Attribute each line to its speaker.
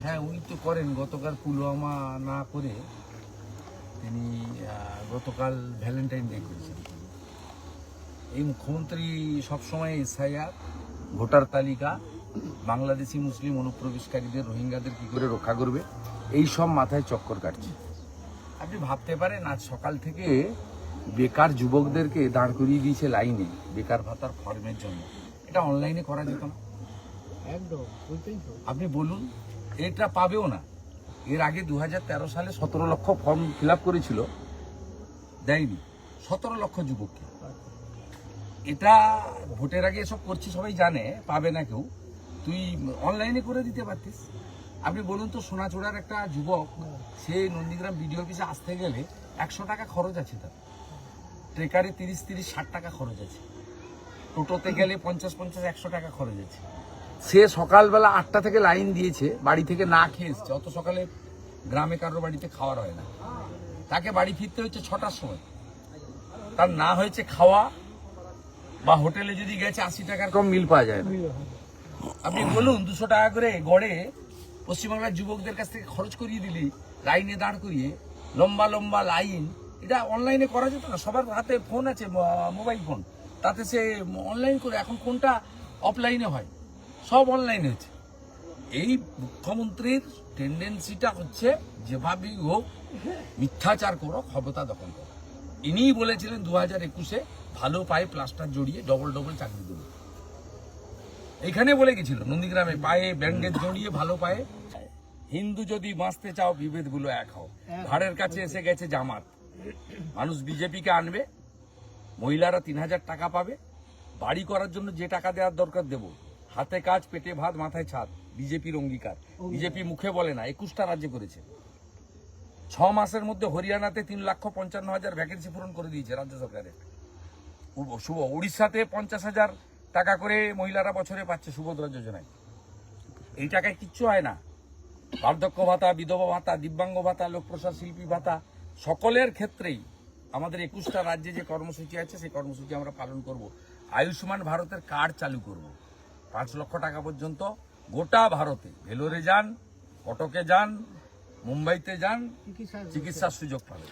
Speaker 1: হ্যাঁ, উনি তো করেন। গতকাল পুলওয়ামা না করে তিনি গতকাল ভ্যালেন্টাইন ডে করেছেন। এই মুখ্যমন্ত্রী সবসময় এসআইআর, ভোটার তালিকা, বাংলাদেশি মুসলিম অনুপ্রবেশকারীদের, রোহিঙ্গাদের কি করে রক্ষা করবে, এই সব মাথায় চক্কর কাটছে। আপনি ভাবতে পারেন আজ সকাল থেকে বেকার যুবকদেরকে দাঁড় করিয়ে দিয়েছে লাইনে বেকার ভাতার ফর্মের জন্য। এটা অনলাইনে করা যেত না?
Speaker 2: একদম
Speaker 1: আপনি বলুন, এটা পাবেও না। এর আগে 2013 সালে 17 লক্ষ ফর্ম ফিল আপ করেছিল, দেয়নি 17 লক্ষ যুবককে। এটা ভোটের আগে এসব করছি, সবাই জানে, পাবে না কেউ। তুই অনলাইনে করে দিতে পারতিস। আপনি বলুন তো, সোনাচূড়ার একটা যুবক, সে নন্দীগ্রাম বিডিও অফিসে আসতে গেলে 100 টাকা খরচ আছে তার, ট্রেকারে 30-60 টাকা খরচ আছে, টোটোতে গেলে 50-100 টাকা খরচ আছে। সে সকালবেলা 8টা থেকে লাইন দিয়েছে, বাড়ি থেকে না খেয়ে এসছে। অত সকালে গ্রামে কারোর বাড়িতে খাওয়ার হয় না, তাকে বাড়ি ফিরতে হচ্ছে 6টার সময়। তার না হয়েছে খাওয়া, বা হোটেলে যদি গেছে 80 টাকার কম মিল পাওয়া যায় না। আপনি বলুন, 200 টাকা করে গড়ে পশ্চিমবাংলার যুবকদের কাছ থেকে খরচ করিয়ে দিলি, লাইনে দাঁড় করিয়ে, লম্বা লম্বা লাইন। এটা অনলাইনে করা যেত না? সবার হাতে ফোন আছে, মোবাইল ফোন, তাতে সে অনলাইন করে। এখন কোনটা অফলাইনে হয়? সব অনলাইনে হচ্ছে। এই মুখ্যমন্ত্রীর টেন্ডেন্সিটা হচ্ছে যেভাবেই হোক মিথ্যাচার করো, ক্ষমতা দখল করো। ইনিই বলেছিলেন 2021-এ ভালো পায়ে প্লাস্টার জড়িয়ে ডবল চাকরি দেবো। এইখানে বলে গেছিল নন্দীগ্রামে, পায়ে ব্যান্ডেজ জড়িয়ে ভালো পায়ে। হিন্দু যদি বাঁচতে চাও, বিভেদগুলো এক হও। ঘাড়ের কাছে এসে গেছে জামাত। মানুষ বিজেপিকে আনবে, মহিলারা 3000 টাকা পাবে, বাড়ি করার জন্য যে টাকা দেওয়ার দরকার দেবো। হাতে কাজ, পেটে ভাত, মাথায় ছাদ, বিজেপির অঙ্গীকার। বিজেপি মুখে বলে না, 21টা রাজ্যে করেছে। 6 মাসের মধ্যে হরিয়ানাতে 3,55,000 ভ্যাকেন্সি পূরণ করে দিয়েছে রাজ্য সরকারের। শুভ উড়িষ্যাতে 50,000 টাকা করে মহিলারা বছরে পাচ্ছে সুভদ্রা যোজনায়। এই টাকায় কিচ্ছু হয় না। বার্ধক্য ভাতা, বিধবা ভাতা, দিব্যাঙ্গ ভাতা, লোকপ্রসাদ শিল্পী ভাতা, সকলের ক্ষেত্রেই আমাদের 21টা রাজ্যে যে কর্মসূচি আছে, সেই কর্মসূচি আমরা পালন করব। আয়ুষ্মান ভারতের কার্ড চালু করব। 5 লক্ষ টাকা পর্যন্ত গোটা ভারতে, ভেলোরে যান, কটকে যান, মুম্বাইতে যান, চিকিৎসার সুযোগ পাবেন।